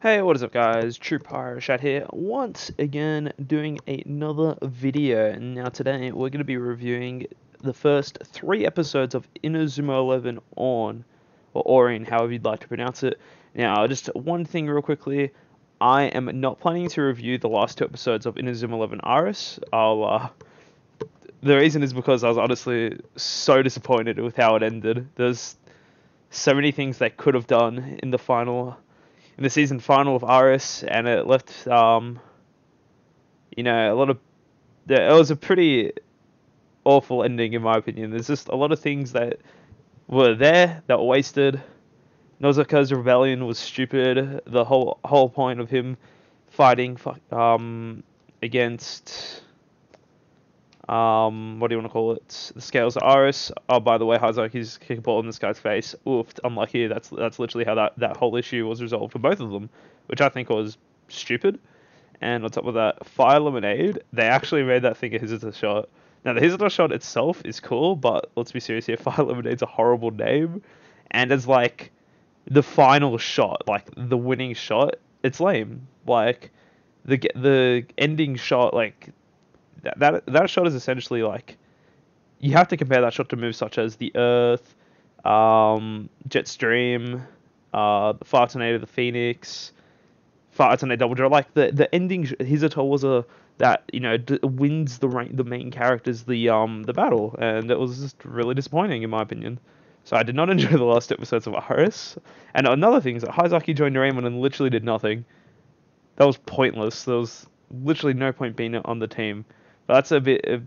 Hey, what is up guys, True Pirate Chat here, once again doing another video. Now today we're going to be reviewing the first 3 episodes of Inauzma 11 or Orion, however you'd like to pronounce it. Now, just one thing real quickly, I am not planning to review the last 2 episodes of Inauzma 11 Aris. The reason is because I was honestly so disappointed with how it ended. There's so many things they could have done in the season final of Aris, and it left, a lot of, it was a pretty awful ending in my opinion. There's just a lot of things that were there that were wasted. Nozuka's rebellion was stupid. The whole point of him fighting, against, what do you want to call it? The Scales of Aris. Oh, by the way, Hazaki's kick a ball in this guy's face. Oof, unlucky. That's literally how that whole issue was resolved for both of them, which I think was stupid. And on top of that, Fire Lemonade, they actually made that thing a Hizita shot. Now, the Hizita shot itself is cool, but let's be serious here, Fire Lemonade's a horrible name. And as, like, the final shot, like, the winning shot, it's lame. Like, the ending shot, like, that shot is essentially like, you have to compare that shot to moves such as the Earth, Jetstream, the Fire Tornado, the Phoenix, Fire Tornado Double Draw. Like the ending Hizito was that wins the main characters the battle, and it was just really disappointing in my opinion. So I did not enjoy the last episodes of Aris. And another thing is that Hazaki joined Doraemon and literally did nothing. That was pointless. There was literally no point being on the team. But that's a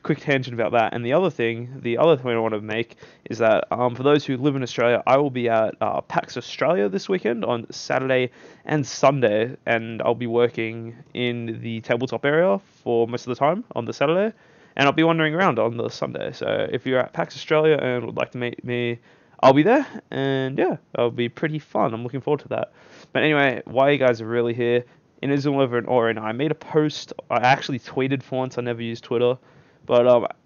quick tangent about that. And the other point I want to make is that for those who live in Australia, I will be at PAX Australia this weekend on Saturday and Sunday, and I'll be working in the tabletop area for most of the time on the Saturday, and I'll be wandering around on the Sunday. So if you're at PAX Australia and would like to meet me, I'll be there, and yeah, that'll be pretty fun. I'm looking forward to that. But anyway, why you guys are really here, Inauzma 11 Orion, I made a post. I actually tweeted for once. I never used Twitter, but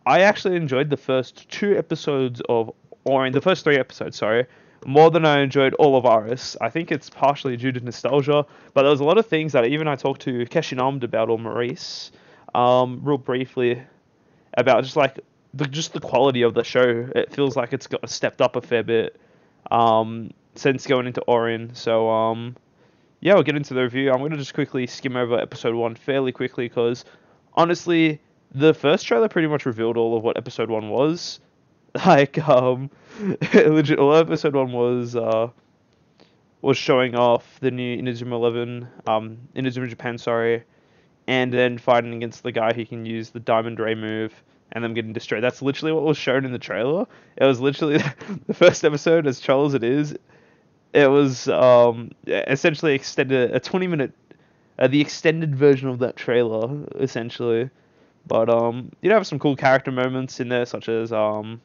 I actually enjoyed the first 2 episodes of Orion, the first 3 episodes, sorry, more than I enjoyed all of Aris. I think it's partially due to nostalgia, but there was a lot of things that even I talked to Keshinamd about, or Maurice, real briefly, about just like the quality of the show. It feels like it's got stepped up a fair bit since going into Orion. So yeah, we'll get into the review. I'm going to just quickly skim over episode 1 fairly quickly because, honestly, the first trailer pretty much revealed all of what episode 1 was. Like, legit, all episode 1 was showing off the new Inauzma 11, Inauzma Japan, sorry, and then fighting against the guy who can use the Diamond Ray move, and them getting destroyed. That's literally what was shown in the trailer. It was literally the first episode, as troll as it is. It was essentially extended a 20-minute, the extended version of that trailer, essentially. But you have some cool character moments in there, such as Asta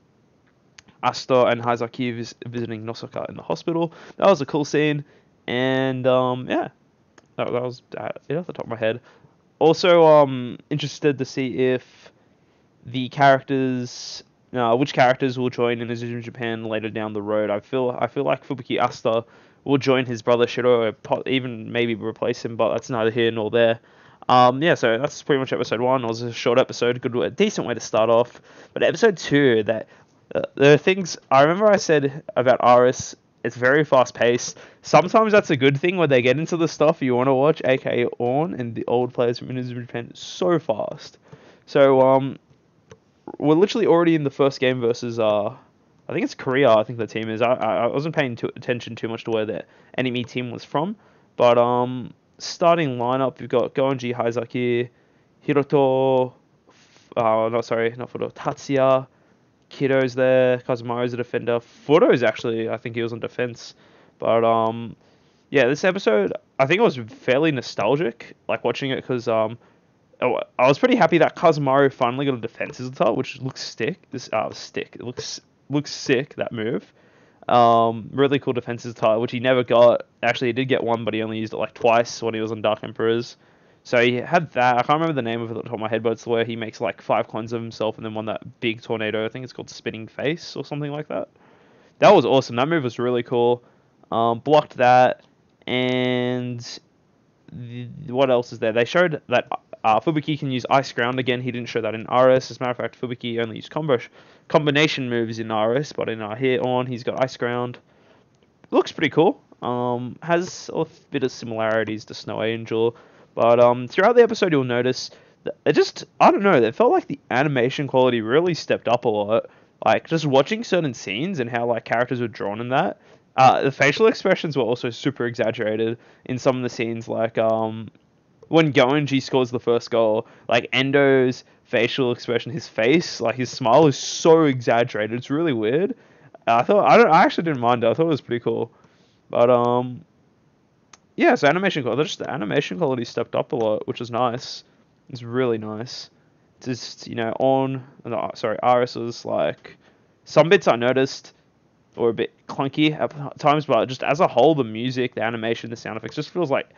and Hazaki visiting Nozuka in the hospital. That was a cool scene, and yeah, that was it off the top of my head. Also, interested to see if the characters. Which characters will join in Inauzma Japan later down the road? I feel like Fubuki Asta will join his brother Shiro, or even maybe replace him, but that's neither here nor there. Yeah, so that's pretty much episode 1. It was a short episode, decent way to start off. But episode 2, there are things I remember I said about Aris. It's very fast paced. Sometimes that's a good thing when they get into the stuff you want to watch, aka Orn and the old players from Inauzma Japan, so fast. So we're literally already in the first game versus I think it's Korea. I think the team is. I wasn't paying attention too much to where the enemy team was from, but starting lineup, you've got Gonji, Hazaki, Hiroto. No, sorry, not Fudo. Tatsuya, Kido's there. Kazumaru's a defender. Fudo's actually, I think he was on defense, but yeah, this episode I think it was fairly nostalgic, like watching it because I was pretty happy that Kazumaru finally got a defensive tile, which looks sick. It looks sick, that move. Really cool defensive tile, which he never got. Actually, he did get one, but he only used it like twice when he was on Dark Emperors. So he had that. I can't remember the name of it at the top of my head, but it's where he makes like 5 clones of himself and then won that big tornado. I think it's called Spinning Face or something like that. That was awesome. That move was really cool. Blocked that, and what else is there? They showed that Fubuki can use Ice Ground again. He didn't show that in RS. As a matter of fact, Fubuki only used combination moves in RS, but in here on, he's got Ice Ground. Looks pretty cool. Has a bit of similarities to Snow Angel, but throughout the episode you'll notice that it just, I don't know, it felt like the animation quality really stepped up a lot. Like just watching certain scenes and how like characters were drawn in that. The facial expressions were also super exaggerated in some of the scenes, like when Goenji scores the first goal, like Endo's facial expression, his face, like his smile is so exaggerated. It's really weird. I actually didn't mind it. I thought it was pretty cool. But yeah, so animation quality, just the animation quality stepped up a lot, which is nice. It's really nice. Just, RS was like, some bits I noticed were a bit clunky at times, but just as a whole, the music, the animation, the sound effects just feels like,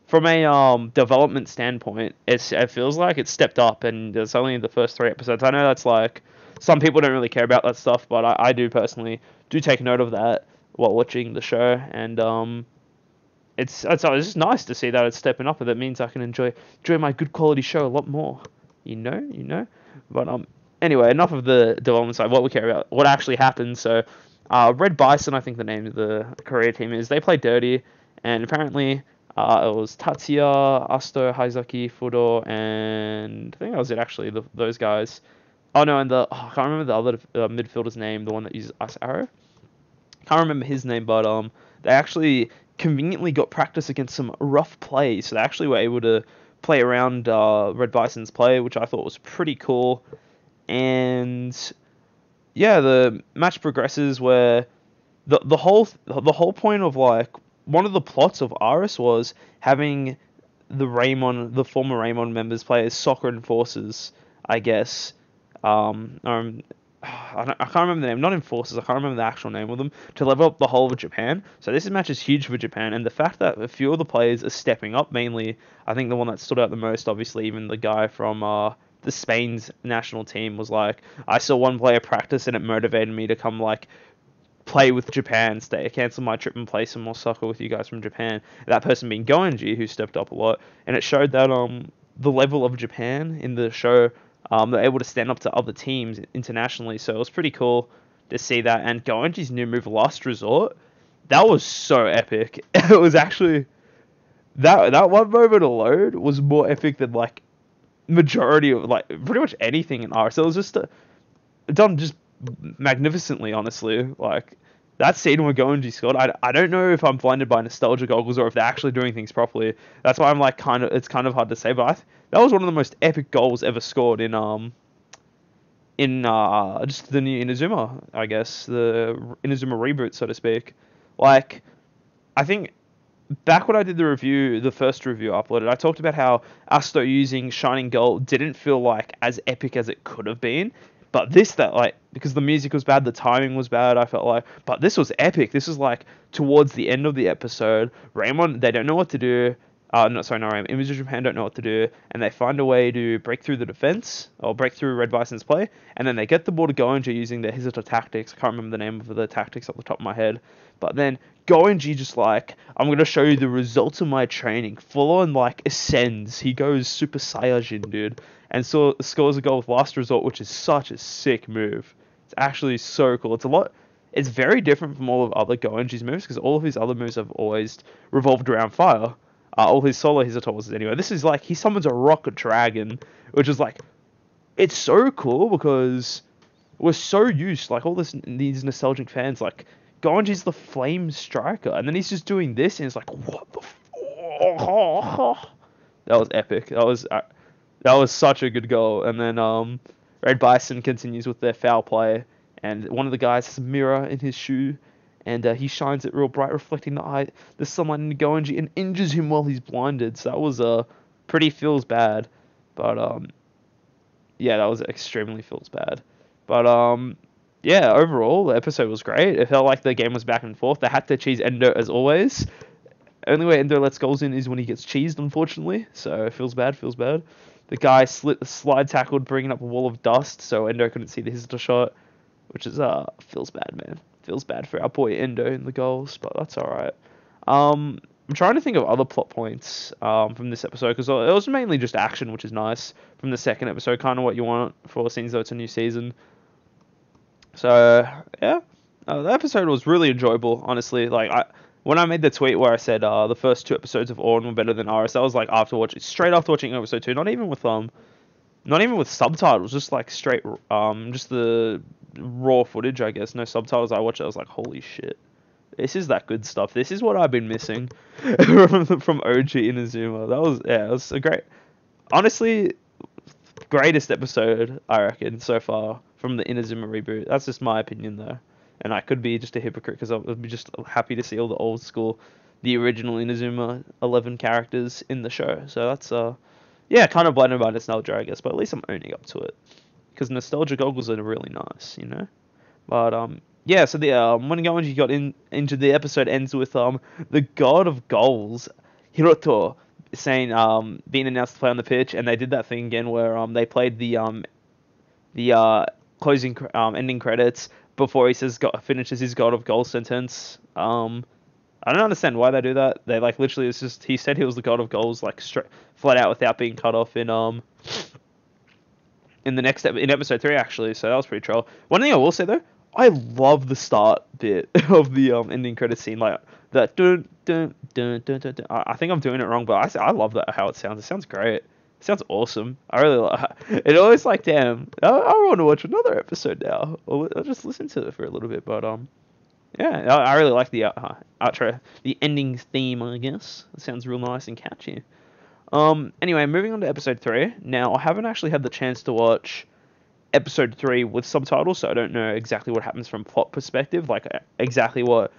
from a development standpoint, it feels like it stepped up, and it's only the first 3 episodes. I know that's like, some people don't really care about that stuff, but I do personally do take note of that while watching the show, and it's just nice to see that it's stepping up, and that means I can enjoy my good quality show a lot more. But anyway, enough of the development side. What we care about, what actually happened. So, Red Bison, I think the name of the Korea team is. They play dirty, and apparently, it was Tatsuya, Asto, Haizaki, Fudo, and I think that was it actually. Those guys. Oh no, and I can't remember the other midfielder's name, the one that uses Ice Arrow. Can't remember his name, but they actually conveniently got practice against some rough play, so they actually were able to play around Red Bison's play, which I thought was pretty cool. And yeah, the match progresses where the whole point of like one of the plots of Aris was having the former Raymond members play as soccer enforcers, I guess. I can't remember the name, not enforcers, I can't remember the actual name of them, to level up the whole of Japan. So this match is huge for Japan, and the fact that a few of the players are stepping up, mainly, I think the one that stood out the most, obviously, even the guy from the Spain's national team was like, I saw one player practice and it motivated me to come like play with Japan, cancel my trip and play some more soccer with you guys from Japan. That person being Goenji, who stepped up a lot, and it showed that the level of Japan in the show, they're able to stand up to other teams internationally, so it was pretty cool to see that. And Goenji's new move, Last Resort, that was so epic. It was actually that one moment alone was more epic than like majority of like pretty much anything in RS. It was just done just magnificently, honestly. Like that scene where Goenji scored, I don't know if I'm blinded by nostalgia goggles or if they're actually doing things properly. That's why I'm like it's kind of hard to say, but that was one of the most epic goals ever scored in just the new Inauzuma, I guess, the Inauzuma reboot, so to speak. Like, I think back when I did the first review I uploaded, I talked about how Asto using Shining Gold didn't feel like as epic as it could have been. But because the music was bad, the timing was bad, I felt like, but this was epic. This was like towards the end of the episode. Raymond, they don't know what to do. Not Raymond. Image of Japan don't know what to do, and they find a way to break through the defense, or break through Red Bison's play, and then they get the ball to Goenji using their Hizata tactics. I can't remember the name of the tactics off the top of my head. But then Goenji just like, I'm going to show you the results of my training. Full on like ascends. He goes Super Saiyajin, dude. And so scores a goal with Last Resort, which is such a sick move. It's actually so cool. It's very different from all of other Goenji's moves, because all of his other moves have always revolved around fire. All his solo Hizatos anyway. This is like, he summons a rocket dragon, which is like, it's so cool because we're so used, like these nostalgic fans, like, Goenji's the flame striker, and then he's just doing this, and it's like, what the that was epic. That was such a good goal. And then Red Bison continues with their foul play, and one of the guys has a mirror in his shoe, and he shines it real bright, reflecting the sunlight into Goenji, and injures him while he's blinded. So that was pretty feels bad, but yeah, that was extremely feels bad. But yeah, overall the episode was great. It felt like the game was back and forth. They had to cheese Endo as always. only way Endo lets goals in is when he gets cheesed, unfortunately. So feels bad, feels bad. The guy slide tackled, bringing up a wall of dust, so Endo couldn't see the hesitant shot, which is feels bad, man. Feels bad for our boy Endo in the goals, but that's all right. I'm trying to think of other plot points from this episode because it was mainly just action, which is nice from the second episode, kind of what you want for since though it's a new season. So yeah, the episode was really enjoyable, honestly. Like when I made the tweet where I said the first two episodes of Orion were better than Iris, that was like straight after watching episode two. Not even with subtitles, just like straight just the raw footage, I guess. No subtitles. I watched it. I was like, holy shit, this is that good stuff. This is what I've been missing from OG Inauzuma. It was a great, honestly, greatest episode I reckon so far from the Inauzuma reboot. That's just my opinion though, and I could be just a hypocrite because I'd be just happy to see all the old school, the original Inauzuma 11 characters in the show. So that's yeah, kind of blinded by nostalgia, I guess, but at least I'm owning up to it because nostalgia goggles are really nice, you know. But yeah, so the when Goenji got into the episode ends with the god of goals, Hiroto, saying being announced to play on the pitch, and they did that thing again where they played the closing ending credits before he finishes his god of goals sentence. I don't understand why they do that. They like literally it's just he said he was the god of goals like straight flat out without being cut off in the next in episode 3 actually. So that was pretty troll. One thing I will say though, I love the start bit of the ending credit scene, like that dun dun dun dun dun. Dun. I think I'm doing it wrong, but I love that how it sounds. It sounds great. It sounds awesome. I really it. Always like damn. I want to watch another episode now. I'll just listen to it for a little bit, but yeah, I really like the outro, the ending theme. I guess it sounds real nice and catchy. Anyway, moving on to episode 3. Now I haven't actually had the chance to watch episode 3 with subtitles, so I don't know exactly what happens from plot perspective, like exactly what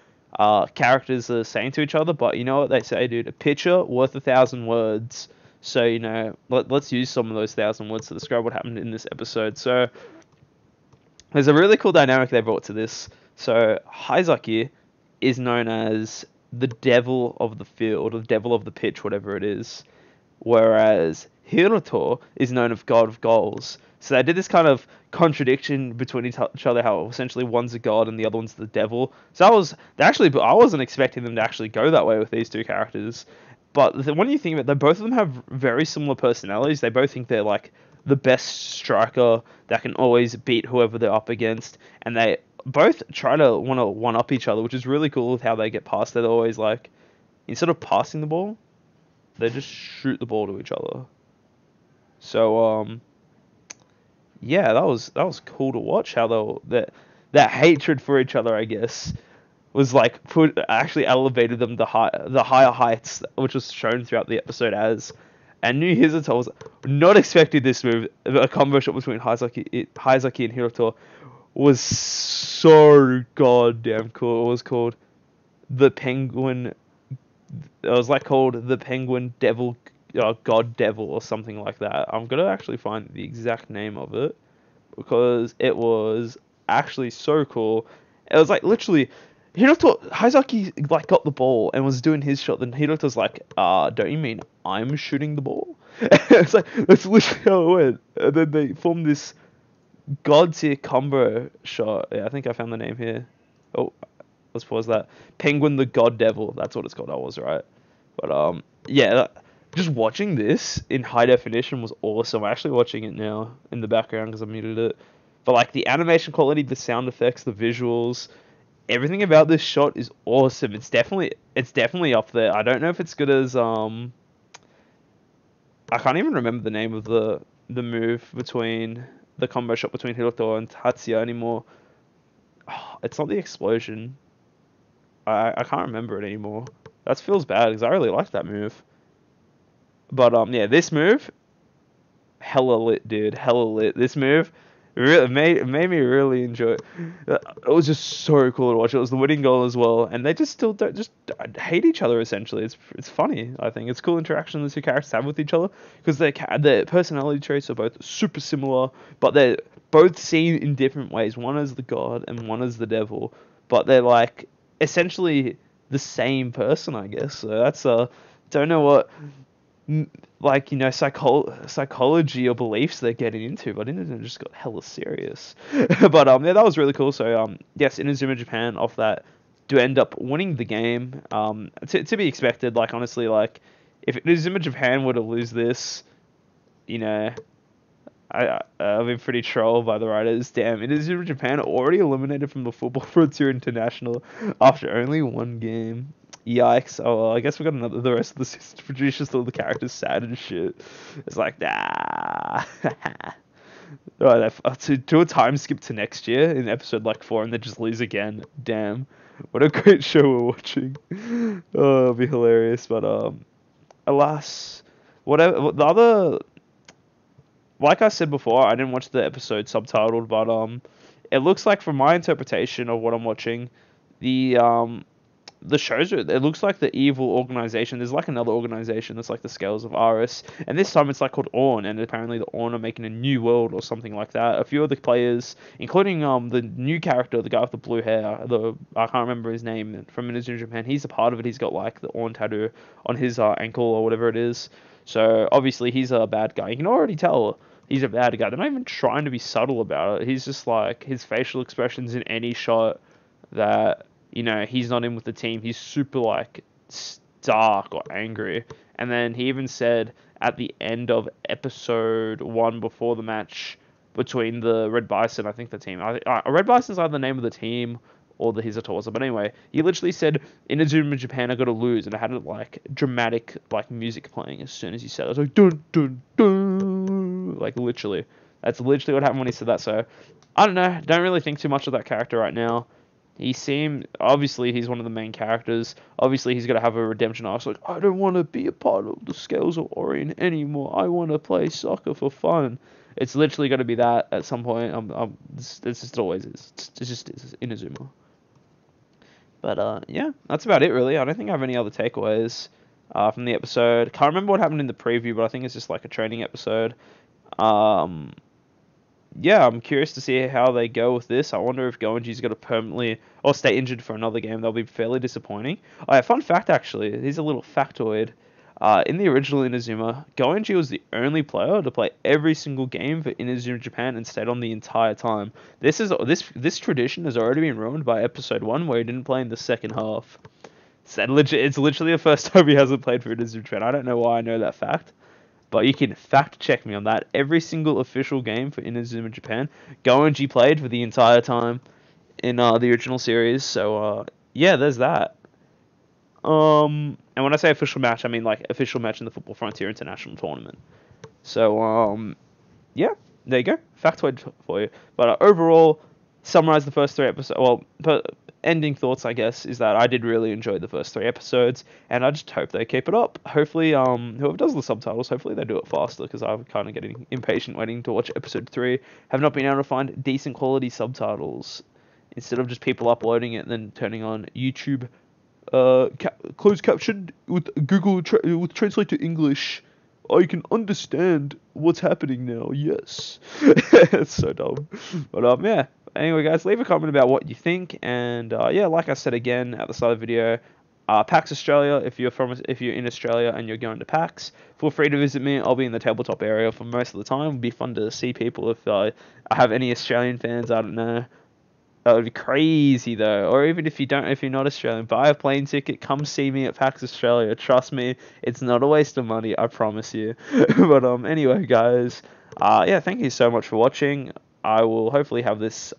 characters are saying to each other. But you know what they say, dude, a picture worth 1,000 words. So you know, let's use some of those 1,000 words to describe what happened in this episode. So there's a really cool dynamic they brought to this. So Haizaki is known as the devil of the field, or the devil of the pitch, whatever it is, whereas Hiroto is known as god of goals. So they did this kind of contradiction between each other, how essentially one's a god and the other one's the devil. So I wasn't expecting them to actually go that way with these two characters. But when you think of it, both of them have very similar personalities. They both think they're like the best striker that can always beat whoever they're up against, and they both try to want to one up each other, which is really cool with how they get past. They're always like, instead of passing the ball, they just shoot the ball to each other. So yeah, that was cool to watch how that hatred for each other, I guess, was like actually elevated them to the higher heights, which was shown throughout the episode as. And New Hisato was not expecting this move. A combo shot between Haizaki and Hiroto was so goddamn cool. It was called the Penguin. It was like called the Penguin Devil, God Devil or something like that. I'm gonna actually find the exact name of it because it was actually so cool. It was like literally. Haizaki like got the ball and was doing his shot. Then Hiroto's like, don't you mean I'm shooting the ball? It's like that's literally how it went. And then they formed this god tier combo shot. Yeah, I think I found the name here. Oh, let's pause that. Penguin the God Devil. That's what it's called. I was right. But yeah, just watching this in high definition was awesome. I'm actually watching it now in the background because I muted it. But like the animation quality, the sound effects, the visuals. Everything about this shot is awesome. It's definitely up there. I don't know if it's good as I can't even remember the name of the move between the combo shot between Hiroto and Tatsuya anymore. Oh, it's not the explosion. I can't remember it anymore. That feels bad because I really like that move. But yeah, this move, hella lit, dude. Hella lit. This move. Really made me really enjoy it. It was just so cool to watch. It was the winning goal as well, and they just don't hate each other essentially. It's funny. I think it's cool interaction the two characters have with each other because their personality traits are both super similar, but they're both seen in different ways. One as the god and one as the devil, but they're like essentially the same person, I guess. So that's don't know what like psychology or beliefs they're getting into, but Inazuma just got hella serious. But yeah, that was really cool. So yes, Inazuma Japan off that do end up winning the game. To be expected. Like honestly, like if Inazuma Japan were to lose this, you know, I've been pretty trolled by the writers. Damn, Inazuma Japan already eliminated from the Football Frontier International after only one game. Yikes! Oh, well, I guess we got another. The rest of the assistant producers, all the characters sad and shit. It's like nah. Right, to do a time skip to next year in episode like 4, and then just lose again. Damn, what a great show we're watching. Oh, it'll be hilarious. But alas, whatever. The other, like I said before, I didn't watch the episode subtitled, but it looks like from my interpretation of what I'm watching, the shows it looks like the evil organization. There's like another organization that's like the Scales of Aris, and this time it's like called Orn, and apparently the Orn are making a new world or something like that. A few of the players, including the new character, the guy with the blue hair, I can't remember his name from Inazuma Japan. He's a part of it. He's got like the Orn tattoo on his ankle or whatever it is. So obviously he's a bad guy. You can already tell he's a bad guy. They're not even trying to be subtle about it. He's just like his facial expressions in any shot that he's not in with the team. He's super like dark or angry. And then he even said at the end of episode 1 before the match between the Red Bison, I think the team, Red Bison's either the name of the team or the Hizotosa. But anyway, he literally said Inazuma Japan are gonna lose, and it had like dramatic like music playing as soon as he said it. I was like dun dun dun, like literally. That's literally what happened when he said that. So I don't know. Don't really think too much of that character right now. Obviously he's one of the main characters. Obviously he's going to have a redemption arc. Like, I don't want to be a part of the Scales of Orion anymore. I want to play soccer for fun. It's literally going to be that at some point. It's just always is. It's just Inazuma. But yeah, that's about it really. I don't think I have any other takeaways from the episode. Can't remember what happened in the preview, but I think it's just like a training episode. Yeah, I'm curious to see how they go with this. I wonder if Goenji's going to permanently or stay injured for another game. That'll be fairly disappointing. Oh, yeah, fun fact actually. Here's a little factoid. In the original Inazuma, Goenji was the only player to play every single game for Inazuma Japan and stayed on the entire time. This tradition has already been ruined by episode 1, where he didn't play in the second half. It's literally the first time he hasn't played for Inazuma Japan. I don't know why I know that fact, but you can fact check me on that. Every single official game for Inazuma Japan, Goenji played for the entire time in the original series. So yeah, there's that. And when I say official match, I mean like official match in the Football Frontier International Tournament. So yeah, there you go, factoid for you. But overall, summarize the first 3 episodes. Well, but ending thoughts, I guess, is that I did really enjoy the first 3 episodes, and I just hope they keep it up. Hopefully, whoever does the subtitles, hopefully they do it faster, because I'm kind of getting impatient waiting to watch episode 3. Have not been able to find decent quality subtitles, instead of just people uploading it and then turning on YouTube closed caption with Google with translate to English. I can understand what's happening now. Yes. It's so dumb. But yeah. Anyway, guys, leave a comment about what you think, and yeah, like I said again at the start of the video, PAX Australia. If you're in Australia and you're going to PAX, feel free to visit me. I'll be in the tabletop area for most of the time. It'll be fun to see people. If I have any Australian fans, I don't know. That would be crazy though. Or even if you're not Australian, buy a plane ticket, come see me at PAX Australia. Trust me, it's not a waste of money, I promise you. But anyway, guys, yeah, thank you so much for watching. I will hopefully have this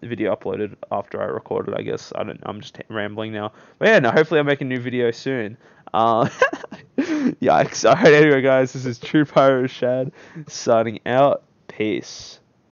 video uploaded after I record it, I guess. I'm just rambling now. But yeah, no, hopefully I'll make a new video soon. Yikes. Alright, anyway, guys, this is True Pyro Shad signing out. Peace.